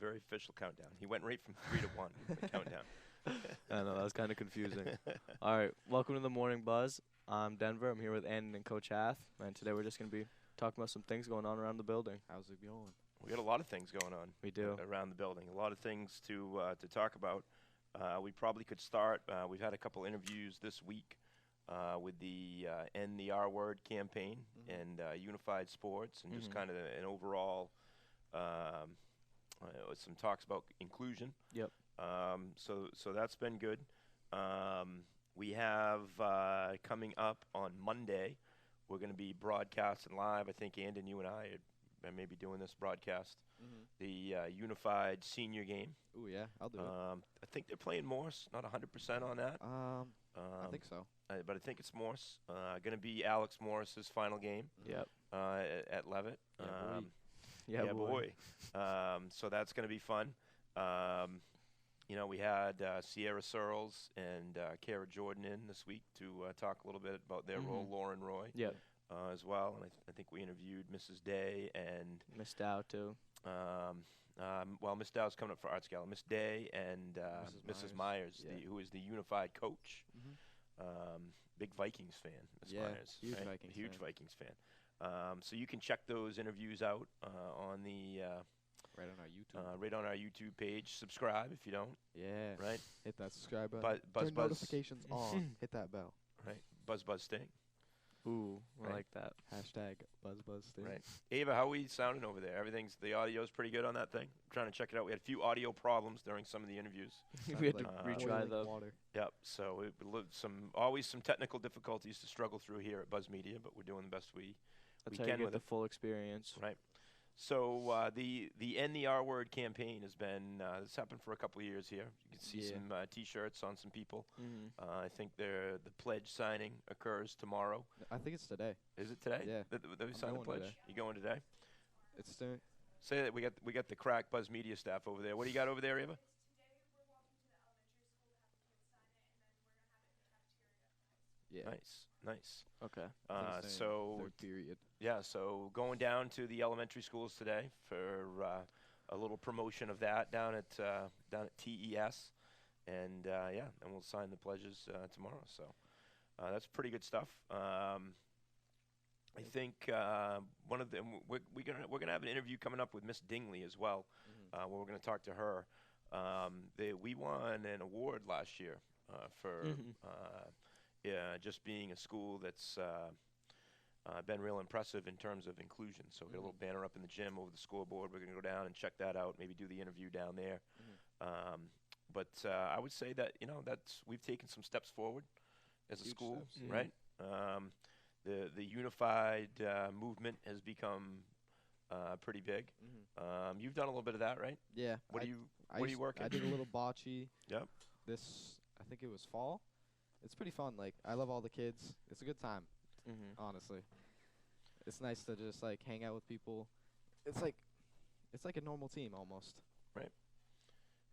very official countdown. He went right from 3 to 1. The countdown. I know, that was kind of confusing. All right, welcome to the Morning Buzz. I'm Denver. I'm here with Ann and Coach Hath, and today we're just going to be talking about some things going on around the building. How's it going? We got a lot of things going on. We do. Around the building. A lot of things to talk about. We probably could start. We've had a couple interviews this week with the End the R Word campaign and Unified Sports, and just kind of an overall some talks about inclusion. Yep. So that's been good. We have coming up on Monday, we're going to be broadcasting live. I think Andon, you and I are maybe doing this broadcast. The Unified Senior Game. Ooh, yeah, I'll do it. I think they're playing Morse, not 100% on that. I think so. But I think it's Morse. Going to be Alex Morris's final game. Yep. At Levitt. Yeah, boy. So that's going to be fun. We had Sierra Searles and Kara Jordan in this week to talk a little bit about their role, Lauren Roy. Yep. As well, and I think we interviewed Mrs. Day and Miss Dow, too. Miss Dow's coming up for Arts Gala. Miss Day and Mrs. Myers, yeah. who is the Unified coach. Big Vikings fan, Miss Myers. Huge right? Vikings Huge fan. Vikings fan. So you can check those interviews out on the Right on our YouTube. right on our YouTube page. Subscribe if you don't. Yeah. Right. Hit that subscribe button. Buzz Turn Buzz. notifications on. Hit that bell. Right. Buzz Sting. Ooh, Right. I like that. Hashtag BuzzBuzz thing. Right. Ava, how are we sounding over there? The audio's pretty good on that thing? Trying to check it out. We had a few audio problems during some of the interviews. We had to Sounded retry boiling the. water. Yep. So always some technical difficulties to struggle through here at Buzz Media, but we're doing the best we That's we how you can get with the it. full experience. Right. So the End the R Word campaign has been it's happened for a couple of years here. You can see some T-shirts on some people. I think the pledge signing occurs tomorrow. I think it's today. Is it today? Yeah. That we sign the going pledge. today. You going today? It's today. Say that we got the crack Buzz Media staff over there. What do you got over there, Ava? Yeah. Nice. Okay. I think it's So third period. yeah, so going down to the elementary schools today for a little promotion of that down at TES, and and we'll sign the pledges tomorrow. So that's pretty good stuff. I think one of them we're gonna have an interview coming up with Miss Dingley as well, where we're gonna talk to her. We won an award last year for just being a school that's been real impressive in terms of inclusion. So we got a little banner up in the gym over the scoreboard. We're going to go down and check that out, maybe do the interview down there. But I would say that, we've taken some steps forward as a Huge school, steps, right? The unified movement has become pretty big. You've done a little bit of that, right? Yeah. What are you working? I did a little bocce. Yep. I think it was fall. It's pretty fun. Like, I love all the kids. It's a good time, honestly. It's nice to just, like, hang out with people. It's like a normal team almost. Right.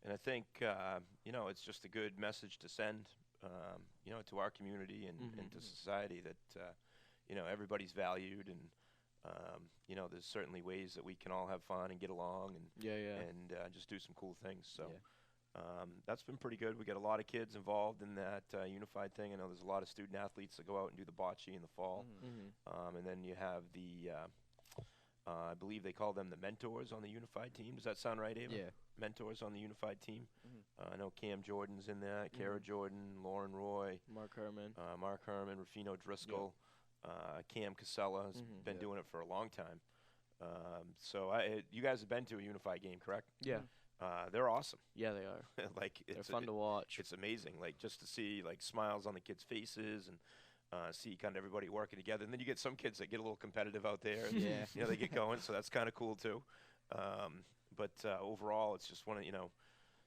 And I think, it's just a good message to send, to our community and to society that, everybody's valued and, there's certainly ways that we can all have fun and get along and and just do some cool things. So that's been pretty good. We got a lot of kids involved in that unified thing. I know there's a lot of student athletes that go out and do the bocce in the fall. And then you have the, I believe they call them the mentors on the unified team. Does that sound right, Ava? Yeah. Mentors on the unified team. I know Cam Jordan's in that, Kara Jordan, Lauren Roy, Mark Herman, Rufino Driscoll, Cam Casella has been doing it for a long time. So you guys have been to a unified game, correct? Yeah. They're awesome. Yeah, they are. They're fun to watch. It's amazing, just to see smiles on the kids' faces and see kind of everybody working together. And then you get some kids that get a little competitive out there. And, they get going, so that's kind of cool too. But overall, it's just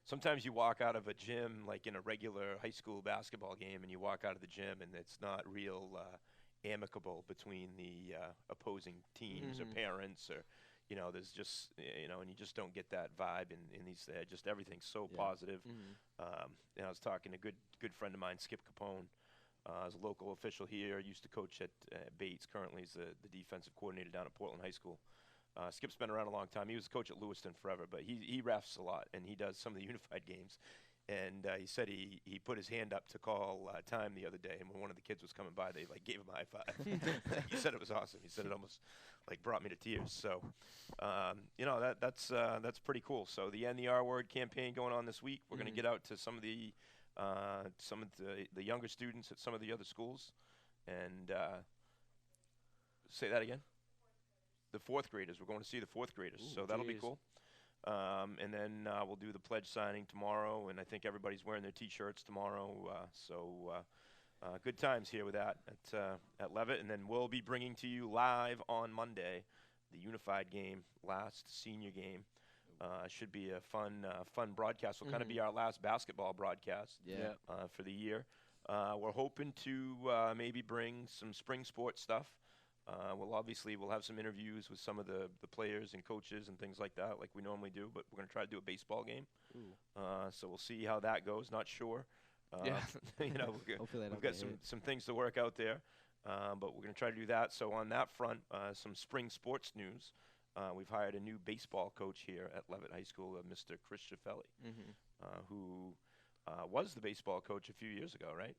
sometimes you walk out of a gym in a regular high school basketball game, and you walk out of the gym and it's not real amicable between the opposing teams or parents or. There's just, and you just don't get that vibe in these, just everything's so positive. I was talking to a good friend of mine, Skip Capone, is a local official here, used to coach at Bates, currently is the defensive coordinator down at Portland High School. Skip's been around a long time. He was coach at Lewiston forever, but he refs a lot, and he does some of the unified games. And he said he put his hand up to call time the other day, and when one of the kids was coming by, they like gave him a high five. He said it was awesome. He said it almost like brought me to tears. So, that's pretty cool. So the End the R Word campaign going on this week. We're going to get out to some of the younger students at some of the other schools, and say that again. The fourth graders. We're going to see the fourth graders, so that'll be cool. And then we'll do the pledge signing tomorrow, and I think everybody's wearing their T-shirts tomorrow. Good times here with that at Levitt, and then we'll be bringing to you live on Monday the unified game, last senior game. Should be a fun broadcast. Will kind of be our last basketball broadcast for the year. We're hoping to maybe bring some spring sports stuff. We'll have some interviews with some of the players and coaches and things like that, like we normally do. But we're going to try to do a baseball game. So we'll see how that goes. Not sure. We've got some things to work out there. But we're going to try to do that. So on that front, some spring sports news. We've hired a new baseball coach here at Levitt High School, Mr. Chris Schiffelli, who was the baseball coach a few years ago, right?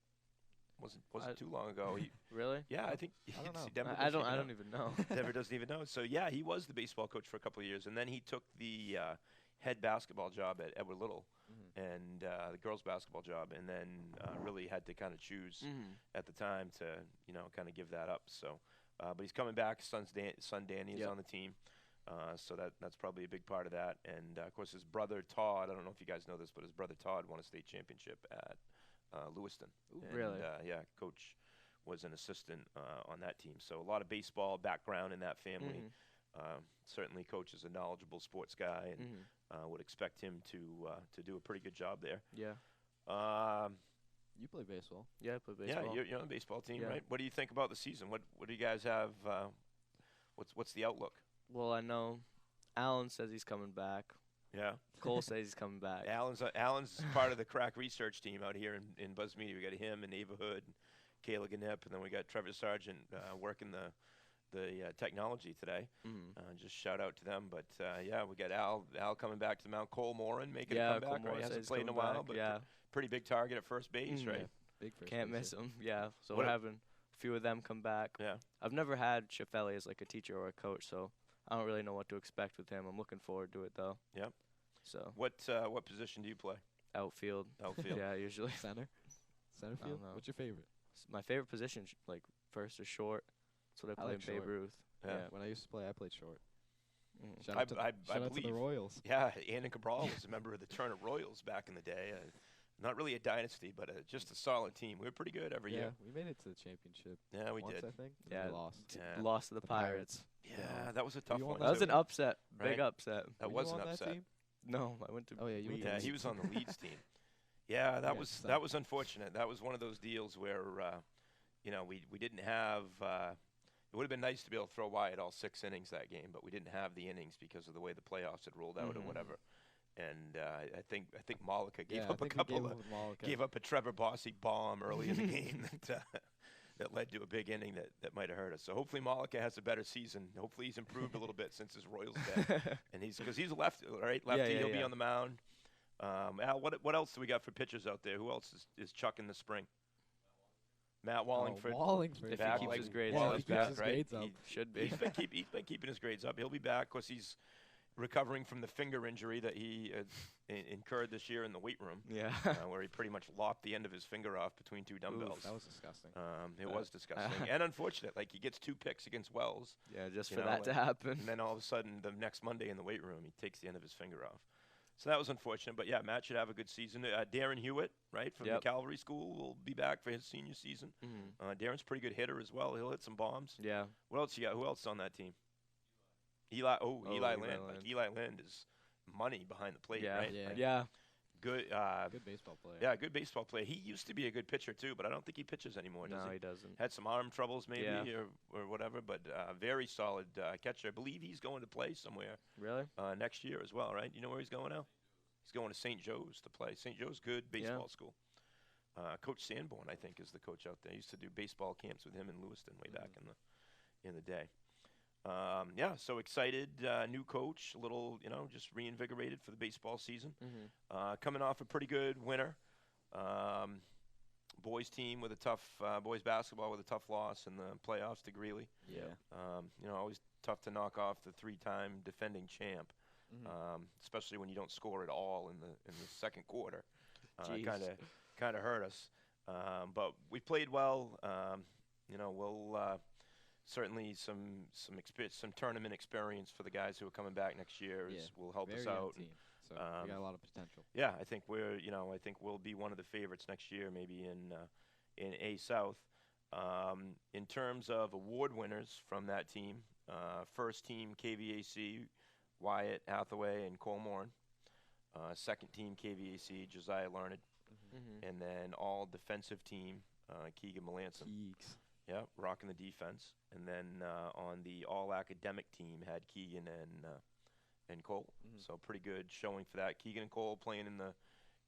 Wasn't too long ago. Really? Yeah, I think. I don't know. Denver I don't even know. Denver doesn't even know. So yeah, he was the baseball coach for a couple of years, and then he took the head basketball job at Edward Little, and the girls basketball job, and then really had to kind of choose at the time to kind of give that up. So, but he's coming back. Son Danny is on the team. So that's probably a big part of that. And, of course, his brother Todd, I don't know if you guys know this, but his brother Todd won a state championship at Lewiston. Really? Coach was an assistant on that team. So a lot of baseball background in that family. Certainly Coach is a knowledgeable sports guy, and would expect him to do a pretty good job there. Yeah. You play baseball. Yeah, I play baseball. Yeah, you're on the baseball team, right? What do you think about the season? What do you guys have? What's the outlook? Well, I know Alan says he's coming back. Yeah. Cole says he's coming back. Alan's part of the crack research team out here in Buzz Media. We got him and Ava Hood, Kayla Ganip, and then we got Trevor Sargent working the technology today. Just shout out to them. But we got Al coming back to the Mount. Cole Morin making a comeback. Cole Morin He hasn't played in a while, but pretty big target at first base, right? Big first Can't base, miss him. Yeah. So we're having a few of them come back. Yeah. I've never had Schiffelli as like a teacher or a coach, so I don't really know what to expect with him. I'm looking forward to it though. Yep. So what position do you play? Outfield. Yeah, usually. Center field. What's your favorite? My favorite position, like first or short. That's what I play in Babe Ruth. Yeah. When I used to play, I played short. Shout I out to the Royals. Yeah, Ann and Cabral was a member of the Turner Royals back in the day. Not really a dynasty, but just a solid team. We were pretty good every year. We made it to the championship. Yeah, we once, did. I think. Yeah, we lost. Yeah. Lost to the Pirates. Yeah, that was a tough one. That was an upset. Right? Big upset. That was an upset. No, I went to. Oh yeah, you went to he was on the Leeds team. Yeah, that was unfortunate. That was one of those deals where we didn't have. It would have been nice to be able to throw Wyatt all 6 innings that game, but we didn't have the innings because of the way the playoffs had rolled out or whatever. And I think Malika gave up a Trevor Bossy bomb early in the game that led to a big inning that might have hurt us. So hopefully Malika has a better season. Hopefully he's improved a little bit since his Royals day. And because he's a lefty, right? Lefty, he'll be on the mound. Al, what else do we got for pitchers out there? Who else is chucking the spring? Matt Wallingford. If he keeps his grades up. He should be. He's been keeping his grades up. He'll be back. Of course, he's recovering from the finger injury that he incurred this year in the weight room. Yeah. Where he pretty much lopped the end of his finger off between 2 dumbbells. That was disgusting. It was disgusting and unfortunate. Like he gets 2 picks against Wells. Yeah, just for that to happen. And then all of a sudden, the next Monday in the weight room, he takes the end of his finger off. So that was unfortunate. But yeah, Matt should have a good season. Darren Hewitt, right, from the Cavalry School, will be back for his senior season. Darren's a pretty good hitter as well. He'll hit some bombs. Yeah. What else you got? Who else is on that team? Eli Lind. Like Eli Lind is money behind the plate, right? Yeah. Good. Good baseball player. Yeah, good baseball player. He used to be a good pitcher too, but I don't think he pitches anymore. Does he doesn't. Had some arm troubles maybe or whatever, but very solid catcher. I believe he's going to play somewhere. Really? Next year as well, right? You know where he's going now? He's going to St. Joe's to play. St. Joe's good baseball school. Coach Sanborn, I think, is the coach out there. He used to do baseball camps with him in Lewiston way back in the day. Yeah, so excited. New coach, a little, just reinvigorated for the baseball season. Coming off a pretty good winter. Boys team with a tough, boys basketball with a tough loss in the playoffs to Greeley. Yeah. Always tough to knock off the 3-time defending champ, especially when you don't score at all in the second quarter. Kind of hurt us. But we played well. We'll certainly some tournament experience for the guys who are coming back next year will help us out. Team. So we got a lot of potential. Yeah, I think I think we'll be one of the favorites next year, maybe in A South. In terms of award winners from that team, first team KVAC, Wyatt Hathaway and Cole Morin. Second team KVAC, Josiah Larned. And then all defensive team, Keegan Melanson. Keeks. Yeah, rocking the defense. And then on the all academic team had Keegan and Cole. So pretty good showing for that. Keegan and Cole playing in the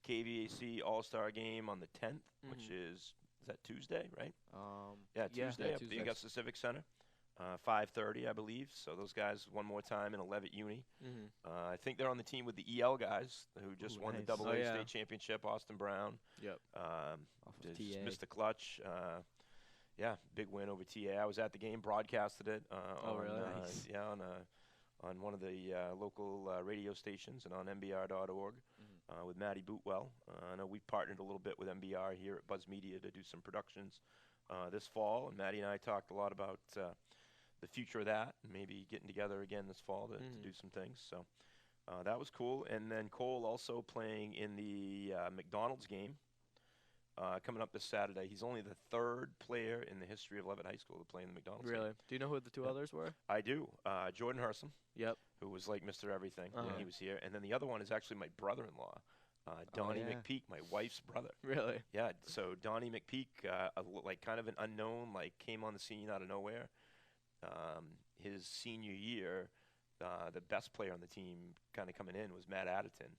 KVAC All-Star game on the 10th, which is that Tuesday, right? Tuesday at the Augusta Civic Center. 5:30, I believe. So those guys one more time in 11 Uni. I think they're on the team with the EL guys who just won the AA state championship. Austin Brown. Yep. Just missed the clutch. Big win over TA. I was at the game, broadcasted it. Really? Nice. On one of the local radio stations and on mbr.org with Maddie Bootwell. I know we've partnered a little bit with MBR here at Buzz Media to do some productions this fall, and Maddie and I talked a lot about the future of that, and maybe getting together again this fall to do some things. So that was cool. And then Cole also playing in the McDonald's game coming up this Saturday. He's only the third player in the history of Leavitt High School to play in the McDonald's game. Really? Do you know who the two others were? I do. Jordan Hersom. Yep. Who was like Mr. Everything when he was here. And then the other one is actually my brother-in-law, Donnie McPeak, my wife's brother. Really? Yeah. So Donnie McPeak, like kind of an unknown, like came on the scene out of nowhere. His senior year, the best player on the team kind of coming in was Matt Adderton,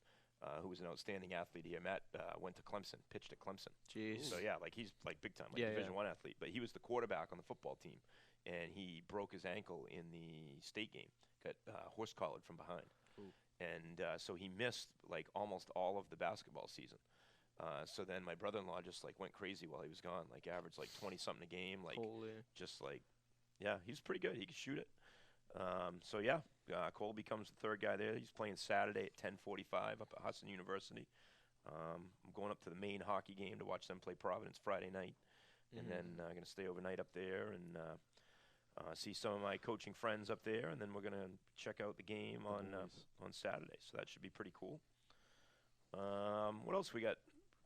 who was an outstanding athlete here. Matt went to Clemson, pitched at Clemson. Jeez. So yeah, like he's like big time, like Division I athlete. But he was the quarterback on the football team, and he broke his ankle in the state game. Got horse collared from behind. Ooh. And so he missed like almost all of the basketball season. So then my brother-in-law just like went crazy while he was gone, like averaged like 20-something a game, like just like, yeah, he's pretty good. He could shoot it. So yeah, Cole becomes the third guy there. He's playing Saturday at 10:45 up at Hudson University. I'm going up to the main hockey game to watch them play Providence Friday night, and then I'm going to stay overnight up there and see some of my coaching friends up there, and then we're going to check out the game on Saturday. So that should be pretty cool. What else we got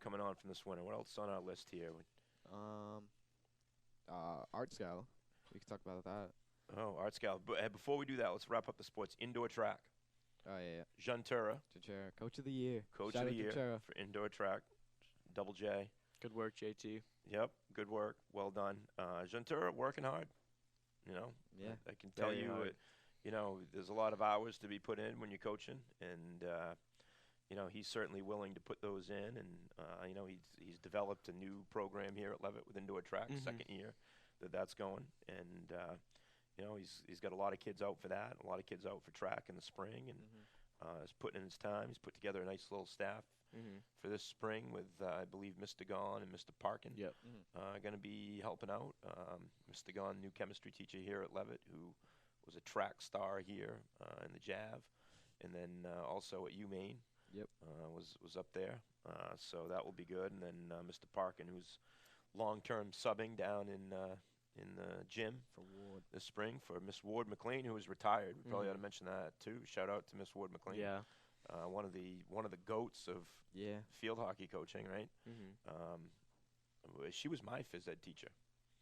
coming on from this winter? What else on our list here? Art Scala. We can talk about that. Oh, Art Scala. But before we do that, let's wrap up the sports. Indoor track. Oh, yeah. Jantura. Coach of the year. Coach of the year for indoor track. Double J. Good work, JT. Yep, good work. Well done. Jantura working hard. Yeah. I can tell you, there's a lot of hours to be put in when you're coaching, and he's certainly willing to put those in, and he's developed a new program here at Leavitt with indoor track, second year that's going, and he's got a lot of kids out for that, a lot of kids out for track in the spring, and is putting in his time. He's put together a nice little staff for this spring with, I believe, Mr. Gahn and Mr. Parkin going to be helping out. Mr. Gahn, new chemistry teacher here at Leavitt, who was a track star here in the JAV, and then also at UMaine. Was up there. So that will be good. And then Mr. Parkin, who's long-term subbing down in the gym for Ward this spring for Miss Ward McLean, who is retired. We probably ought to mention that too. Shout out to Miss Ward McLean. Yeah. One of the goats of field hockey coaching, right? She was my phys ed teacher.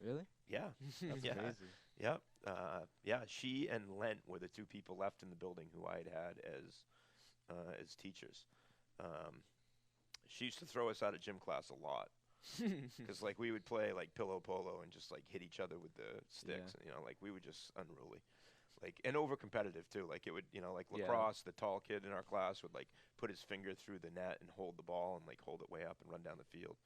Really? Yeah. That's crazy. Yep. She and Lent were the two people left in the building who I had as teachers. She used to throw us out of gym class a lot. Because like we would play like pillow polo and just like hit each other with the sticks, and like we were just unruly, like, and over competitive too. Like it would, like lacrosse, the tall kid in our class would like put his finger through the net and hold the ball and like hold it way up and run down the field.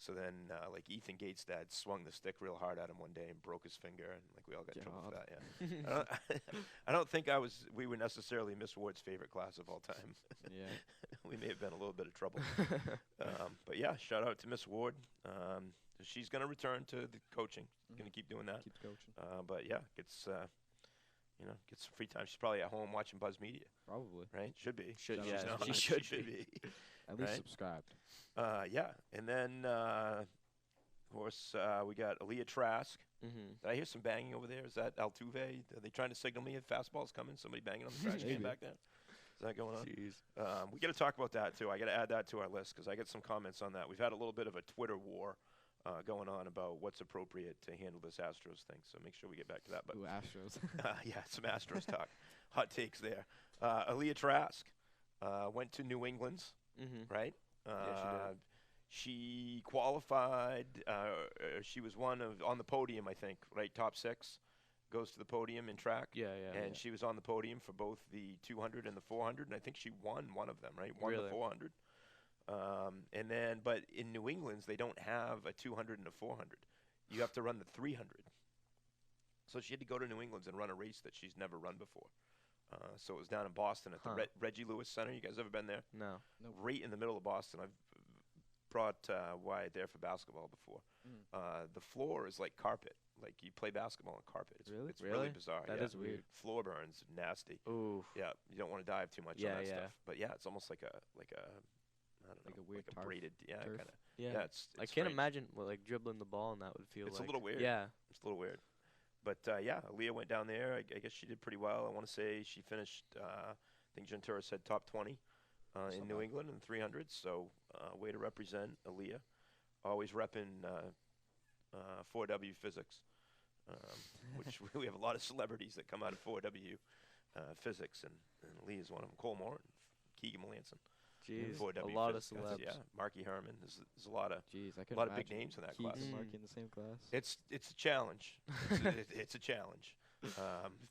So then, like Ethan Gates' dad swung the stick real hard at him one day and broke his finger, and like we all got in trouble for that. Yeah, I don't think we were necessarily Miss Ward's favorite class of all time. Yeah. We may have been a little bit of trouble. But yeah, shout out to Miss Ward. She's going to return to the coaching. Going to keep doing that. Keeps coaching. But yeah, gets some free time. She's probably at home watching Buzz Media. Probably. Right? Should be. Should, She's yeah, not. she She should be. At least Right? subscribed. Yeah, and then of course we got Aaliyah Trask. Mm-hmm. Did I hear some banging over there? Is that Altuve? Are they trying to signal me if fastball's coming? Somebody banging on the trash can Maybe. back there? Is that going on? Jeez. We got to talk about that too. I got to add that to our list because I get some comments on that. We've had a little bit of a Twitter war going on about what's appropriate to handle this Astros thing. So make sure we get back to that. But Ooh, Astros. yeah, some Astros talk. Hot takes there. Aaliyah Trask went to New England's, right? Yeah, she did. She qualified. She was on the podium, I think, right? Top 6 goes to the podium in track. Yeah. And she was on the podium for both the 200 and the 400, and I think she won one of them, right? Won Really? the 400. And then, but in New England's, they don't have a 200 and a 400. You have to run the 300. So she had to go to New England's and run a race that she's never run before. So it was down in Boston at the Reggie Lewis Center. You guys ever been there? No. Nope. Right in the middle of Boston. I've brought Wyatt there for basketball before. The floor is like carpet. Like you play basketball on carpet. It's Really? It's really bizarre. That yeah. is weird. Floor burns, nasty. Ooh. Yeah, you don't want to dive too much Yeah, on that yeah. stuff. But yeah, it's almost like a I don't Like know, a weird like a turf? braided, yeah, Turf? kind of. Yeah. Yeah, it's I can't strange. imagine like dribbling the ball and that would feel It's like. a little weird. Yeah. It's a little weird. But yeah, Aaliyah went down there. I guess she did pretty well. I want to say she finished. I think Gentura said top 20 in New England in 300. So way to represent Aaliyah. Always repping 4W physics, which we have a lot of celebrities that come out of 4W physics, and Aaliyah's one of them. Cole Moore, Keegan Melanson. Jeez. 4W A lot of physics. celebs. Yeah, Marky Herman. There's a lot of Jeez, I a couldn't lot of big imagine names in that Keegan class. and Marky in the same class. It's a challenge. It's a challenge. If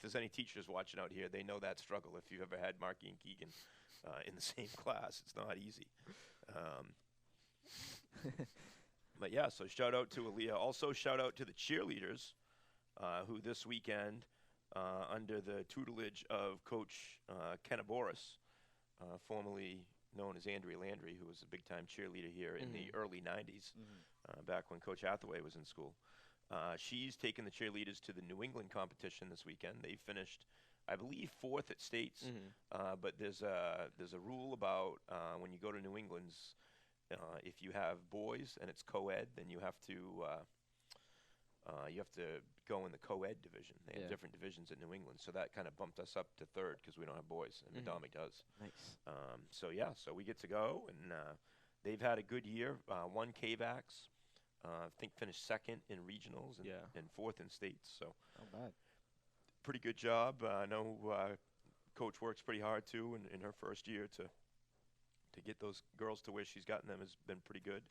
there's any teachers watching out here, they know that struggle. If you've ever had Marky and Keegan in the same class, it's not easy. But yeah, so shout out to Aaliyah. Also shout out to the cheerleaders who this weekend, under the tutelage of Coach Kennaboris, formerly known as Andrea Landry, who was a big-time cheerleader here in the early 90s, back when Coach Hathaway was in school. She's taken the cheerleaders to the New England competition this weekend. They finished, I believe, 4th at States. But there's a rule about when you go to New England's, if you have boys and it's co-ed, then you have to go in the co-ed division. They have different divisions at New England, so that kind of bumped us up to 3rd because we don't have boys, and Adami does. Nice. So yeah, so we get to go, and they've had a good year. Won KVACs. I think finished 2nd in regionals and 4th in states. So Not bad. pretty good job. I know Coach works pretty hard too in her first year to get those girls to where she's gotten them has been pretty good.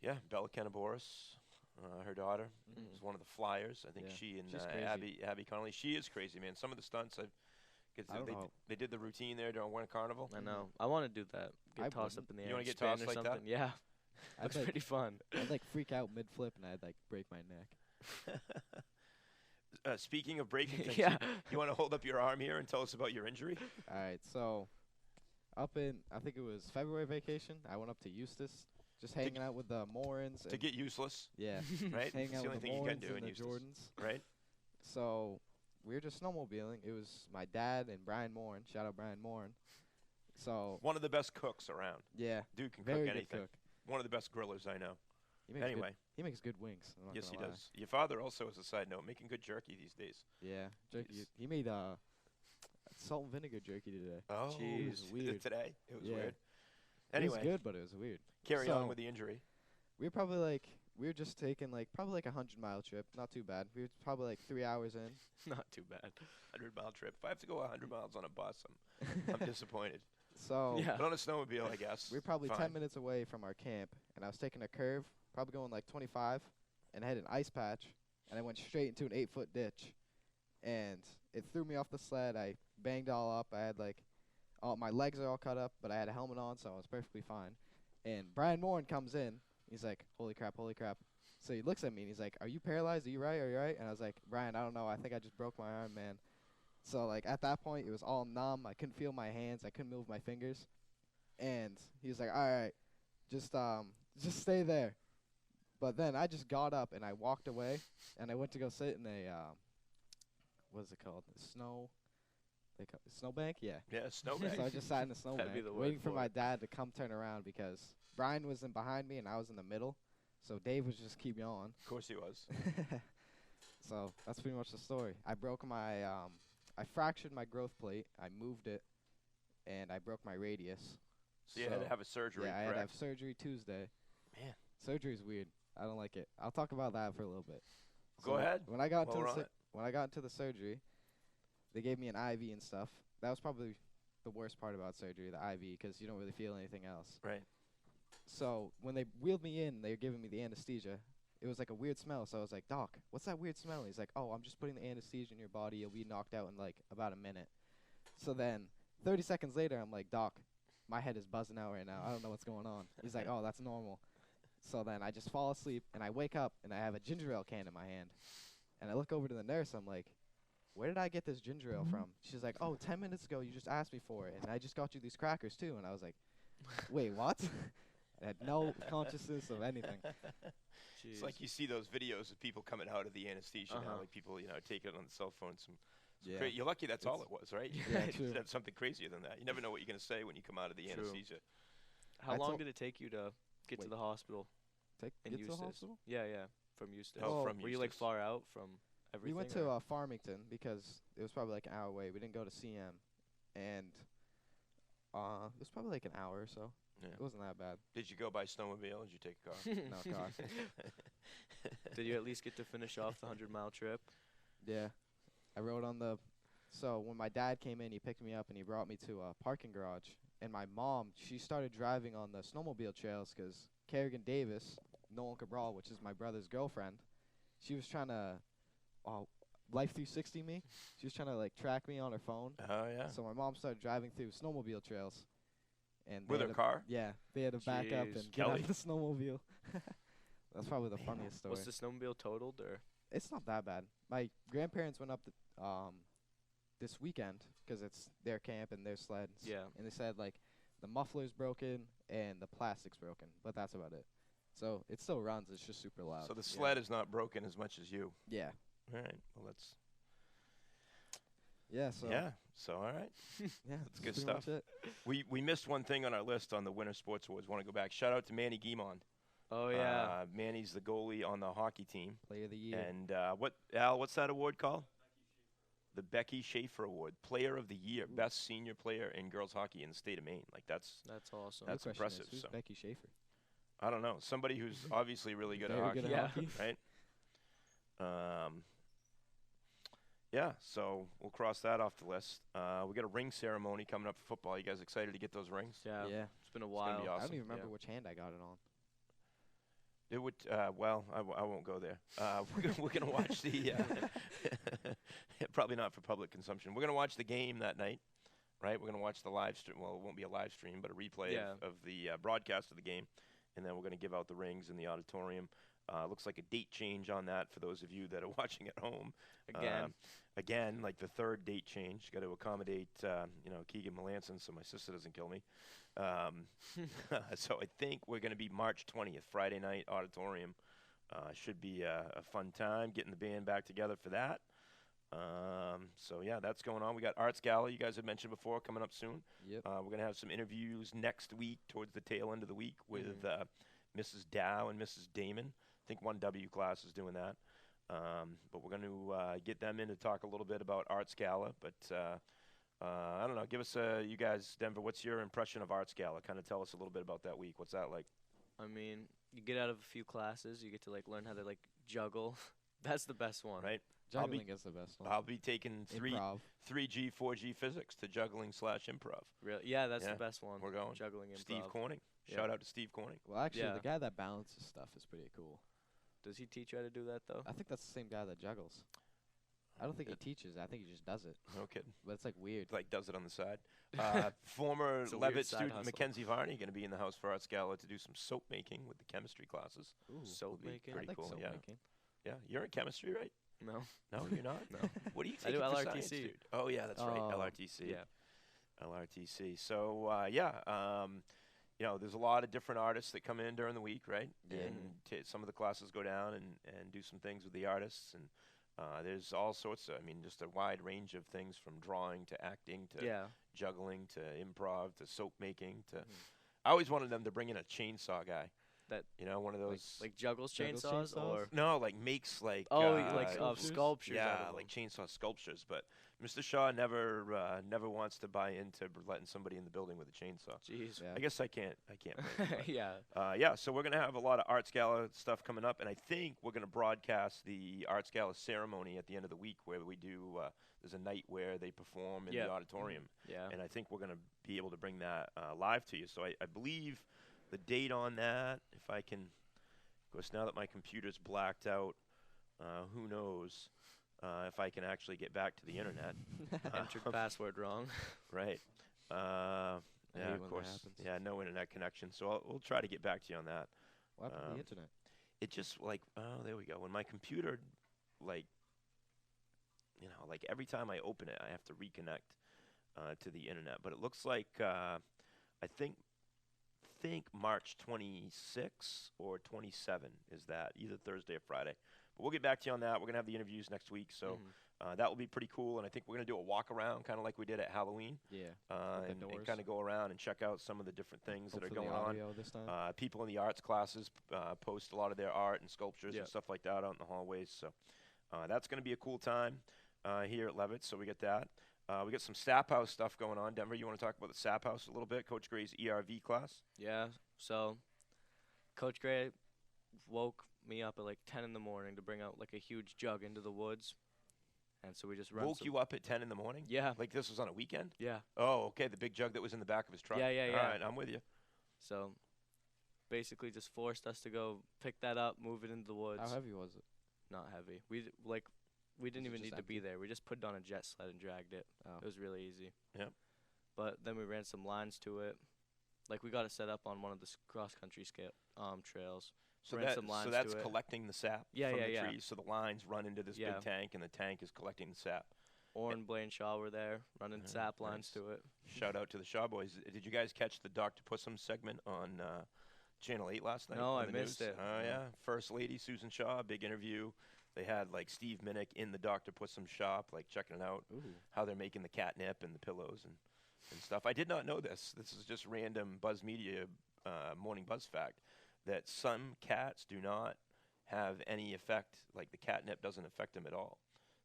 Yeah, Bella Kennaboris, her daughter, is one of the flyers. I think Yeah. she and She's crazy. Abby Connolly. She is crazy, man. Some of the stunts they did the routine there during Winter Carnival. I know. I want to do that. Get I tossed wouldn't. up in the You air. wanna and get spin tossed or like that? something. Yeah. Looks like, pretty fun. I'd like freak out mid-flip and I'd like break my neck. Speaking of breaking things, Yeah. you want to hold up your arm here and tell us about your injury? All right, so up in, I think it was February vacation, I went up to Eustis, just hanging out with the Morans. To get useless, Yeah, right? hanging It's out the only with the thing you can Morans do and in the Eustis, Jordans. right? So we were just snowmobiling. It was my dad and Brian Moran. Shout out Brian Moran. So One of the best cooks around. yeah, Dude can very cook good anything. cook. One of the best grillers I know. He makes Anyway, he makes good wings. I'm not yes, he gonna lie. does. Your father also, as a side note, making good jerky these days. Yeah, jerky. He's- He made salt and vinegar jerky today. Oh, It was weird. Today it was Yeah. weird. It Anyway, was good, but it was weird. carry So- on with the injury. We were just taking probably like a 100-mile trip. Not too bad. We were probably like 3 hours in. Not too bad. 100-mile trip. If I have to go 100 miles on a bus, I'm disappointed. So Yeah. But on a snowmobile, I guess. we were probably fine. 10 minutes away from our camp, and I was taking a curve, probably going like 25, and I had an ice patch, and I went straight into an 8-foot ditch, and it threw me off the sled. I banged all up. I had all my legs are all cut up, but I had a helmet on, so I was perfectly fine. And Brian Morin comes in. He's like, holy crap, holy crap. So he looks at me and he's like, are you paralyzed? Are you right? Are you right? And I was like, Brian, I don't know. I think I just broke my arm, man. So, like, at that point, it was all numb. I couldn't feel my hands. I couldn't move my fingers. And he was like, all right, just stay there. But then I just got up and I walked away, and I went to go sit in a, what is it called? Snowbank? Yeah. Yeah, snowbank. So I just sat in the snowbank, That'd be the word waiting for for my it. dad to come turn around because Brian was in behind me and I was in the middle. So Dave was just keep going. Of course he was. So that's pretty much the story. I broke my, I fractured my growth plate. I moved it, and I broke my radius. So you had to have a surgery, Yeah, I had to correct? have surgery Tuesday. Man. Surgery's weird. I don't like it. I'll talk about that for a little bit. Go ahead. When I got While we're on it. when I got into the surgery, they gave me an IV and stuff. That was probably the worst part about surgery, the IV, because you don't really feel anything else. Right. So when they wheeled me in, they were giving me the anesthesia. It was like a weird smell. So I was like, Doc, what's that weird smell? He's like, oh, I'm just putting the anesthesia in your body. You'll be knocked out in like about a minute. So then 30 seconds later, I'm like, Doc, my head is buzzing out right now. I don't know what's going on. He's like, oh, that's normal. So then I just fall asleep, and I wake up, and I have a ginger ale can in my hand. And I look over to the nurse. I'm like, where did I get this ginger ale from? She's like, oh, 10 minutes ago, you just asked me for it, and I just got you these crackers, too. And I was like, wait, what? I had no consciousness of anything. It's like you see those videos of people coming out of the anesthesia now, like people, take it on the cell phone. You're lucky that's all it was, right? Yeah, You true. should have something crazier than that. You never know what you're going to say when you come out of the True. anesthesia. How I long told- did it take you to get to Wait. the hospital in Get to the Eustis? hospital? Yeah, from Eustis. Oh, from Were you like Eustis. far out from everything? We went or- to Farmington because it was probably like an hour away. We didn't go to CM, and it was probably like an hour or so. Yeah. It wasn't that bad. Did you go by snowmobile or did you take a car? No car. Did you at least get to finish off the 100-mile trip? Yeah, I rode on the. So when my dad came in, he picked me up and he brought me to a parking garage. And my mom, she started driving on the snowmobile trails because Kerrigan Davis, Nolan Cabral, which is my brother's girlfriend, she was trying to Life 360 me. She was trying to like track me on her phone. Oh, yeah. So my mom started driving through snowmobile trails. And With they her had car? Yeah, they had to back up Jeez. and get out Kelly. of the snowmobile. That's probably the funniest story. Was the snowmobile totaled or? It's not that bad. My grandparents went up this weekend because it's their camp and their sleds. Yeah. And they said like the muffler's broken and the plastic's broken, but that's about it. So it still runs. It's just super loud. So the sled is not broken as much as you. Yeah. All right. Well, that's Yeah. So So all right. yeah, That's good pretty much stuff. it. We missed one thing on our list on the Winter Sports Awards. Want to go back? Shout out to Manny Guimond. Oh yeah. Manny's the goalie on the hockey team. Player of the year. And what's that award called? The Becky Schaefer Award, Player of the Year, best senior player in girls hockey in the state of Maine. Like that's awesome. that's The question impressive, Is, who's so. Becky Schaefer? I don't know, somebody who's obviously really good at Very hockey, good at Yeah. hockey. right? Yeah, so we'll cross that off the list. We got a ring ceremony coming up for football. You guys excited to get those rings? Yeah. Yeah. It's been a gonna while. be I awesome. don't even remember Yeah. which hand I got it on. It would. Well, I won't go there. We're gonna watch the. Probably not for public consumption. We're gonna watch the game that night, right? We're gonna watch the live stream. Well, it won't be a live stream, but a replay Yeah. of the broadcast of the game, and then we're gonna give out the rings in the auditorium. Looks like a date change on that for those of you that are watching at home. Again. Like the third date change. Got to accommodate, Keegan Melanson so my sister doesn't kill me. So I think we're going to be March 20th, Friday night, auditorium. Should be a fun time, getting the band back together for that. So, yeah, that's going on. We got Arts Gala, you guys had mentioned before, coming up soon. Yep. We're going to have some interviews next week, towards the tail end of the week, with Mrs. Dow and Mrs. Damon. I think 1W class is doing that. But we're going to get them in to talk a little bit about Arts Gala. But I don't know. Give us, you guys, Denver, what's your impression of Arts Gala? Kind of tell us a little bit about that week. What's that like? I mean, you get out of a few classes. You get to like learn how to like juggle. That's the best one. Right? Juggling is the best one. I'll be taking Improv. 3G, 4G physics to juggling/improv. Really? Yeah, that's Yeah. the best one. We're going. Juggling improv. Steve Corning. Yeah. Shout out to Steve Corning. Well, actually, Yeah. the guy that balances stuff is pretty cool. Does he teach you how to do that though? I think that's the same guy that juggles. I don't think he teaches. I think he just does it. No kidding. But it's like weird. Like does it on the side. Former It's a weird Levitt side student hustle. Mackenzie Varney going to be in the House for Arts Gala to do some soap making with the chemistry classes. Ooh. Soap be making? pretty I like cool. soap Yeah. making. Yeah, you're in chemistry, right? No. No, you're not. No. What do you I take do for LRTC. science, dude? Oh yeah, that's right. Oh. LRTC. Yeah. LRTC. So you know, there's a lot of different artists that come in during the week, right? Yeah. And some of the classes go down and do some things with the artists, and there's all sorts of, I mean, just a wide range of things from drawing to acting to Yeah. juggling to improv to soap making to. I always wanted them to bring in a chainsaw guy. That You know, one of those. like juggles Juggles chainsaws chainsaws? or no, like makes like. like sculptures? sculptures. out Yeah, of like them. chainsaw sculptures. But Mr. Shaw never wants to buy into letting somebody in the building with a chainsaw. Jeez. Yeah. I guess I can't. blame him, Yeah. yeah, so we're gonna have a lot of Arts Gala stuff coming up, and I think we're gonna broadcast the Arts Gala ceremony at the end of the week, where we do. There's a night where they perform in Yeah. the auditorium, Yeah. and I think we're gonna be able to bring that live to you. So I believe the date on that, if I can. Of course, now that my computer's blacked out, who knows if I can actually get back to the internet. Entered password wrong. Right. I Yeah, hate of when that course. happens. Yeah, no internet connection. So we'll try to get back to you on that. What happened to Um, the internet? It just like, oh, there we go. When my computer, like, you know, like every time I open it, I have to reconnect to the internet. But it looks like I think March 26 or 27 is that, either Thursday or Friday. But we'll get back to you on that. We're gonna have the interviews next week, so that will be pretty cool. And I think we're gonna do a walk around, kind of like we did at Halloween, Yeah. and doors. kind of go around and check out some of the different things that are Hopefully going on. audio this time. People in the arts classes post a lot of their art and sculptures Yeah. and stuff like that out in the hallways. So that's going to be a cool time here at Levitt. So we get that. We got some SAP House stuff going on. Denver, you want to talk about the SAP House a little bit? Coach Gray's ERV class. Yeah. So, Coach Gray woke me up at like 10 in the morning to bring out like a huge jug into the woods, and so we just run. Woke you up at 10 in the morning? Yeah. Like this was on a weekend? Yeah. Oh, okay. The big jug that was in the back of his truck. Yeah, yeah, All yeah. right, I'm with you. So, basically, just forced us to go pick that up, move it into the woods. How heavy was it? Not heavy. We didn't it even just need to be empty? there. We just put it on a jet sled and dragged it. Oh. It was really easy. Yep. But then we ran some lines to it. Like we got it set up on one of the cross country trails. So, Ran some lines that's to it. collecting the sap Yeah, from yeah, the yeah. trees. So the lines run into this Yeah. big tank, and the tank is collecting the sap. Orr and Blaine Shaw were there running Yeah, sap lines nice. to it. Shout out to the Shaw Boys. Did you guys catch the Dr. Pussum segment on Channel 8 last night? No, on I the missed news? it. Oh, yeah. First Lady Susan Shaw, big interview. They had, like, Steve Minnick in the Dr. Pussum shop, like, checking it out, Ooh. how they're making the catnip and the pillows and stuff. I did not know this. This is just random Buzz Media morning Buzz fact, that some cats do not have any effect, like the catnip doesn't affect them at all.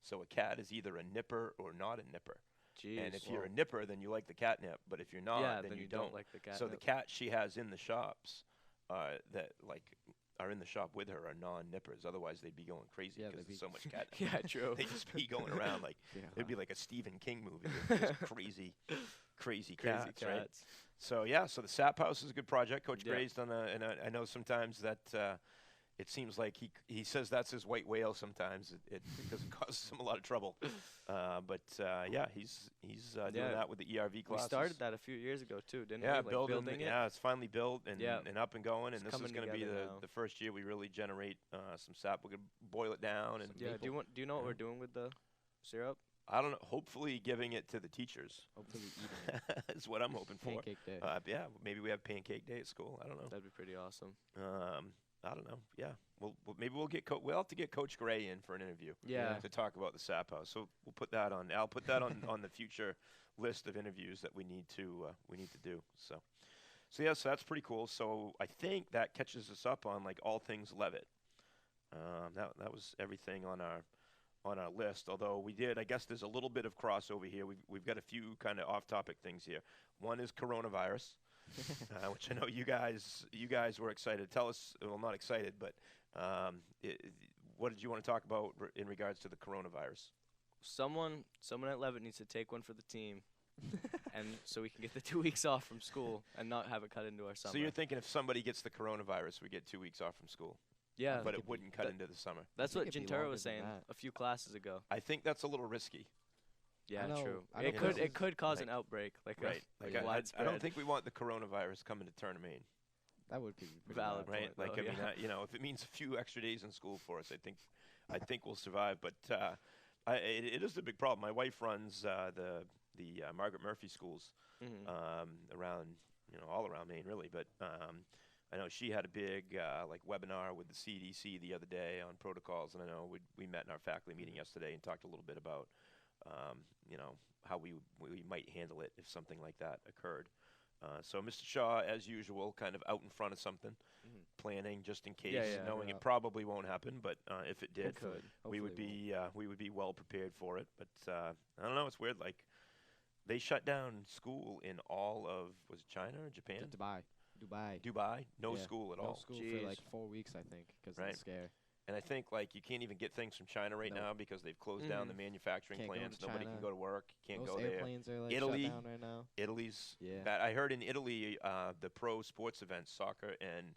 So a cat is either a nipper or not a nipper. Jeez. And if you're a nipper, then you like the catnip. But if you're not, yeah, then, then you don't like the cat. So the cats she has in the shops that like are in the shop with her are non-nippers. Otherwise, they'd be going crazy Yeah, because they'd there's so much catnip. Yeah, true. They'd just be going around like Yeah. it'd be like a Stephen King movie with just crazy Crazy cats, right? cats. So yeah, so the Sap House is a good project. Coach Yeah. Gray's done and I know sometimes that it seems like he says that's his white whale sometimes because it causes him a lot of trouble. But yeah, he's doing Yeah. that with the ERV We classes. started that a few years ago too, didn't Yeah, we? Like building it. Yeah, it's finally built and Yeah. and up and going. It's And this is coming going to be together now. the first year we really generate some sap. We're going to boil it down and Yeah. Do you know what Yeah. we're doing with the syrup? I don't know. Hopefully, giving it to the teachers Hopefully eating it. is what I'm hoping for. Pancake day. Yeah, maybe we have pancake day at school. I don't know. That'd be pretty awesome. I don't know. Yeah, maybe we'll we'll have to get Coach Gray in for an interview. Yeah. To talk about the Sap House. So we'll put that on. I'll put that on the future list of interviews that we need to do. So yeah, so that's pretty cool. So I think that catches us up on like all things Levitt. That was everything on our list. Although I guess there's a little bit of crossover here. We've got a few kind of off-topic things here. One is coronavirus, which I know you guys were excited. Tell us, well, not excited, but what did you want to talk about in regards to the coronavirus? Someone at Levitt needs to take one for the team, and so we can get the 2 weeks off from school and not have it cut into our summer. So you're thinking if somebody gets the coronavirus, we get 2 weeks off from school? Yeah. but it wouldn't cut into the summer. That's what it'd be Gintero longer was than saying that. a few classes ago. I think that's a little risky. Yeah, know- true. I know It could places- cause like- an outbreak, like Right. a Like Yeah. I widespread. don't think we want the coronavirus coming to Tournament, That would be pretty Valid. bad. right? point, Like though, I mean, yeah. you know, if it means a few extra days in school for us, I think we'll survive. But it is a big problem. My wife runs the Margaret Murphy schools Mhm. around, you know, all around Maine, really. But I know she had a big like webinar with the CDC the other day on protocols, and I know we met in our faculty meeting yesterday and talked a little bit about, you know, how we might handle it if something like that occurred. So Mr. Shaw, as usual, kind of out in front of something, Mhm. planning just in case, Yeah, knowing yeah. it probably won't happen, but if it did, It could. we would Hopefully be well prepared for it. But I don't know, it's weird. Like they shut down school in all of was it China or Japan? Dubai. Dubai, no Yeah, school at no all. school Jeez. for like 4 weeks, I think, because of Right. the scare. And I think like you can't even get things from China right No. now because they've closed down the Mhm. manufacturing Can't go plants. to Nobody can China. go to work. Can't Most go there. airplanes are like Italy, shut down right now. Italy's Yeah. bad. I heard in Italy the pro sports events, soccer and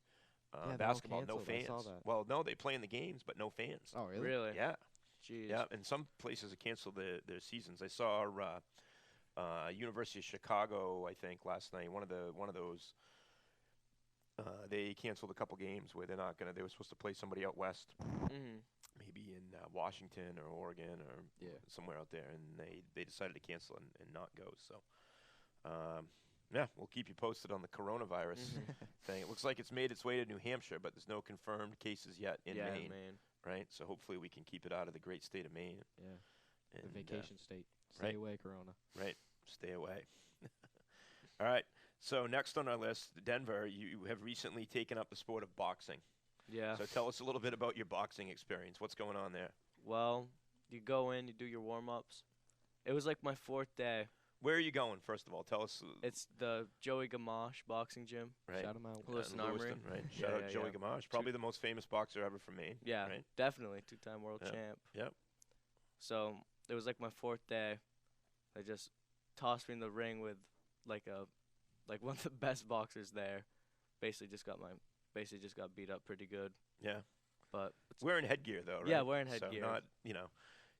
Yeah, they're all basketball, no canceled. I fans. saw that. Well, no, they play in the games, but no fans. Oh, really? Really? Yeah, Jeez. yeah. And some places have canceled their seasons. I saw University of Chicago, I think, last night. One of those. They canceled a couple games where they're not gonna. They were supposed to play somebody out west, Mhm. maybe in Washington or Oregon or Yeah. somewhere out there, and they decided to cancel and not go. So, yeah, we'll keep you posted on the coronavirus Mhm. thing. It looks like it's made its way to New Hampshire, but there's no confirmed cases yet in Yeah, Maine, Maine. right? So hopefully we can keep it out of the great state of Maine. Yeah. The And, vacation state. Stay right. away, Corona. right, stay away. All right. So next on our list, Denver. You have recently taken up the sport of boxing. Yeah. So tell us a little bit about your boxing experience. What's going on there? Well, you go in, you do your warm-ups. It was like my 4th day. Where are you going? First of all, tell us. It's the Joey Gamache boxing gym. Right. Shout 'em out. Lewiston in Armory. Lewiston, right? Yeah, Shout out yeah, Joey yeah. Gamache, probably the most famous boxer ever from Maine. Yeah, Right? definitely 2-time world Yep. champ. Yep. So it was like my 4th day. They just tossed me in the ring with like one of the best boxers there. Basically just got beat up pretty good. Yeah. But Wearing headgear though, right? Yeah, wearing So headgear. not, you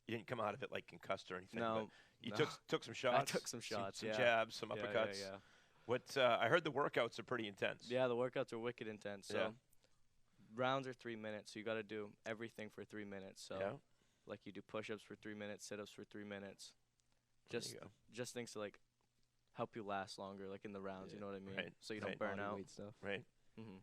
didn't come out of it like concussed or anything. no, But you no. took some shots. I took some shots. Some yeah. jabs, some Yeah, uppercuts. Yeah, What I heard the workouts are pretty intense. yeah. The workouts are wicked intense. So Yeah. rounds are 3 minutes. So you got to do everything for 3 minutes. So Yeah. like you do push-ups for 3 minutes, sit-ups for 3 minutes. There Just you go. just things to like help you last longer, like in the rounds. You Yeah. know what I mean? Right, So you right. don't burn Body out. weight stuff. Right. hmm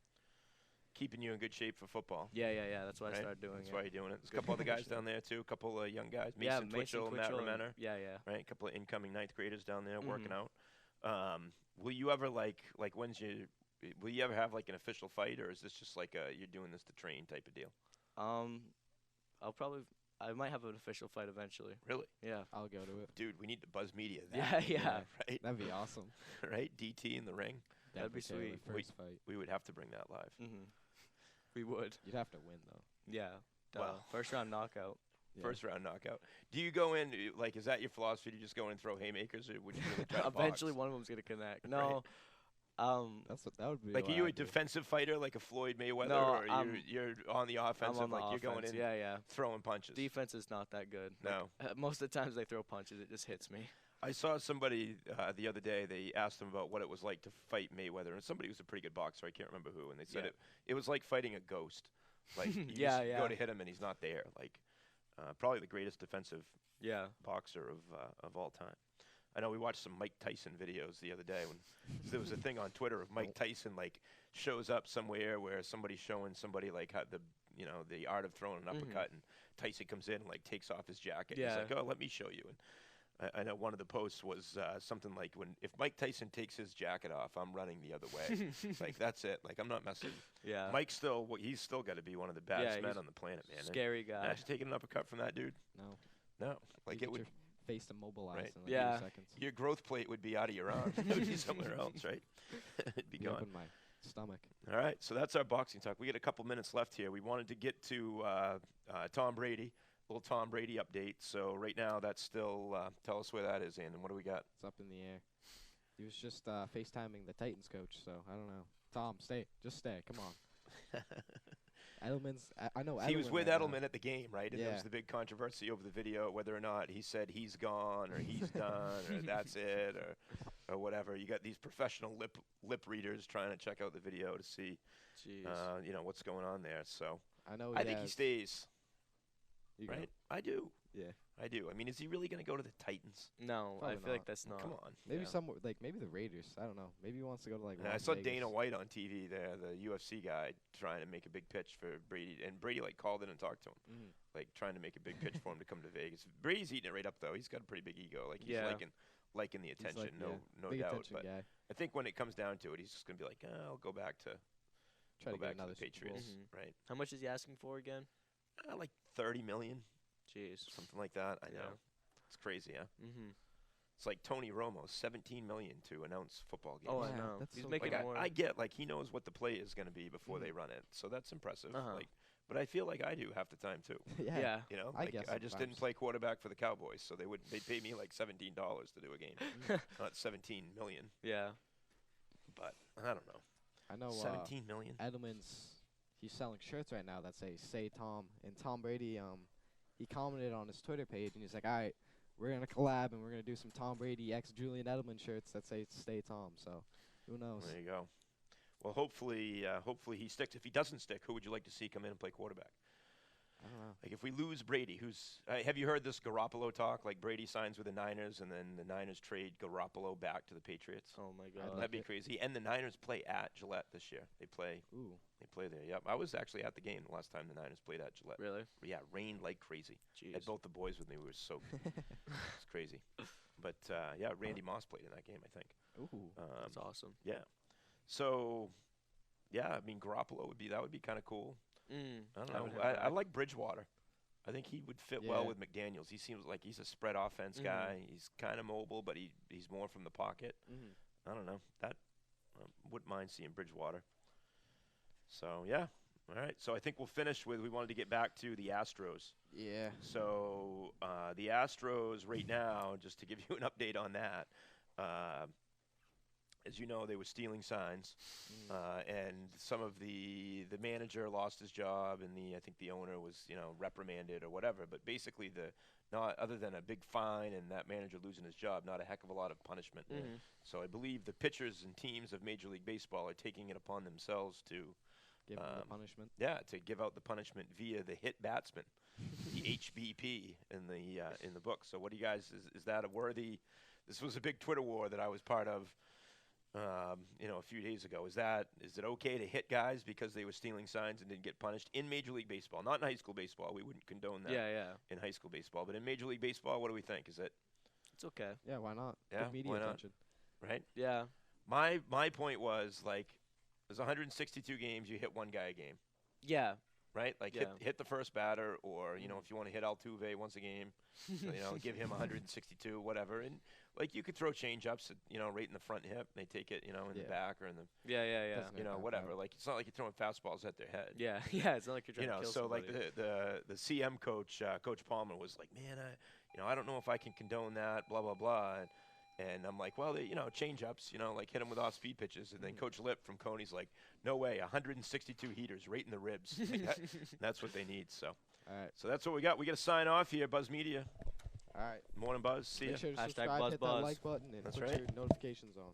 Keeping you in good shape for football. Yeah. That's why right? I started doing That's it. why you're doing it. There's a couple other guys down there too. A couple of young guys. Yeah, Mason Twitchell, Matt and- Remenner. Yeah. Right. A couple of incoming 9th graders down there working Mhm. out. Will you ever like will you ever have like an official fight, or is this just like you're doing this to train type of deal? I might have an official fight eventually. Really? Yeah. I'll go to it. Dude, we need to Buzz Media Yeah, that. yeah. Right? That'd be awesome. Right? DT in the ring. That'd be Denver Taylor, sweet. First fight. We would have to bring that live. hmm We would. You'd have to win though. Yeah. Duh. Well. First round knockout. Yeah. First round knockout. Do you go in like is that your philosophy? Do you just go in and throw haymakers, or would you really try to Eventually, box? one of them's gonna connect. Right. No. That's what that would be. Like, are what you a I'd do. defensive fighter like a Floyd Mayweather, No, or you're on the offensive, I'm on the like offense. you're going in Yeah. throwing punches? Defense is not that good. No. Most of the times they throw punches, it just hits me. I saw somebody the other day. They asked him about what it was like to fight Mayweather, and somebody who's a pretty good boxer. I can't remember who, and they said Yeah. it was like fighting a ghost. Like you Yeah, just yeah. go to hit him, and he's not there. Like probably the greatest defensive Yeah. boxer of all time. I know we watched some Mike Tyson videos the other day when there was a thing on Twitter of Mike Tyson like shows up somewhere where somebody's showing somebody like how the art of throwing an uppercut, and Tyson comes in and like takes off his jacket. Yeah. He's like, "Oh, let me show you." And I know one of the posts was something like, if Mike Tyson takes his jacket off, I'm running the other way. Like that's it. Like I'm not messing. Yeah. Mike's he's still got to be one of the Yeah, baddest men he's on the planet, man. Scary guy. Imagine taking an uppercut from that dude. No. Like You it get would. your face immobilized Right. in like Yeah. 2 seconds. Your growth plate would be out of your arm. It would be somewhere else, right? It'd be You gone. open my stomach. All right, so that's our boxing talk. We got a couple minutes left here. We wanted to get to Tom Brady, little Tom Brady update. So right now, that's still tell us where that is, and what do we got? It's up in the air. He was just FaceTiming the Titans coach, so I don't know. Tom, stay. Just stay. Come on. Edelman's. I know. He was Edelman with right Edelman now. at the game, right? And there was the big controversy over the video, whether or not he said he's gone or he's done or that's it or whatever. You got these professional lip readers trying to check out the video to see, you know, what's going on there. So I know. I think he stays. You Right? I do. Yeah. I do. I mean, is he really going to go to the Titans? No, Probably I feel like not. that's not. Come on. Maybe Yeah. somewhere like maybe the Raiders. I don't know. Maybe he wants to go to like. I Las saw Vegas. Dana White on TV there, the UFC guy, trying to make a big pitch for Brady, and Brady like called in and talked to him, like trying to make a big pitch for him to come to Vegas. Brady's eating it right up though. He's got a pretty big ego. Like he's liking the attention, no big doubt. attention But guy. I think when it comes down to it, he's just gonna be like, I'll go back to Try to get the another Super Bowl. Patriots, right? How much is he asking for again? Like 30 million, Jeez. something like that. I know. Yeah. It's crazy, huh? Mhm. It's like Tony Romo, 17 million to announce football games. Oh, I Yeah, know. that's He's so making Like more. I get, like he knows what the play is going to be before they run it, so that's impressive. Like, but I feel like I do half the time too. yeah. You know, I like guess I just didn't sometimes. play quarterback for the Cowboys, so they'd pay me like $17 to do a game, not 17 million. Yeah. But I don't know, I know. 17 million. He's selling shirts right now that say Tom, and Tom Brady he commented on his Twitter page and he's like, all right, we're gonna collab and we're gonna do some Tom Brady x Julian Edelman shirts that say Stay Tom. So who knows? There you go. Well, hopefully he sticks. If he doesn't stick, who would you like to see come in and play quarterback? I don't know. Like if we lose Brady, have you heard this Garoppolo talk? Like Brady signs with the Niners, and then the Niners trade Garoppolo back to the Patriots. Oh my I'd God. like That'd be it. crazy. And the Niners play at Gillette this year. They play there. Yep. I was actually at the game the last time the Niners played at Gillette. Really? Yeah, rained like crazy. Jeez. Had both the boys with me. We were soaked. It's crazy. But yeah, Randy Moss played in that game, I think. Ooh. That's awesome. Yeah. So, yeah, I mean Garoppolo would be kind of cool. I don't know. I like Bridgewater. I think he would fit well with McDaniels. He seems like he's a spread offense guy. He's kind of mobile, but he's more from the pocket. I don't know. That wouldn't mind seeing Bridgewater. So, yeah. All right. So I think we'll finish with we wanted to get back to the Astros. Yeah. So the Astros right now, just to give you an update on that, as you know, they were stealing signs, and some of the manager lost his job, and I think the owner was reprimanded or whatever. But basically, not other than a big fine and that manager losing his job, not a heck of a lot of punishment. So I believe the pitchers and teams of Major League Baseball are taking it upon themselves to Give him the punishment. Yeah, to give out the punishment via the hit batsman, the HBP in the book. So what do you guys is that a worthy? This was a big Twitter war that I was part of. A few days ago. Is it okay to hit guys because they were stealing signs and didn't get punished in Major League Baseball? Not in high school baseball. We wouldn't condone that. In high school baseball, but in Major League Baseball, what do we think? Is it? It's okay. Yeah, why not? Yeah, Good media why not? attention. Right. Yeah. My point was like, there's 162 games. You hit one guy a game. Yeah. Right? Like hit the first batter, or if you want to hit Altuve once a game, give him 162, whatever. And like you could throw change-ups, right in the front hip. They take it, in the back or in the Yeah. Doesn't Like it's not like you're throwing fastballs at their head. Yeah. Yeah. It's not like you're trying to kill so somebody. like the CM coach, Coach Palmer, was like, man, I don't know if I can condone that, blah blah blah. And I'm like, well, change-ups, like hit them with off-speed pitches. And then Coach Lip from Coney's like, no way, 162 heaters right in the ribs. Like that's what they need. So, All right. so that's what we got. We got to sign off here, Buzz Media. All right. Morning, Buzz. See ya. Make sure to Hashtag subscribe, Buzz hit Buzz. that like button, and That's put right. your notifications on.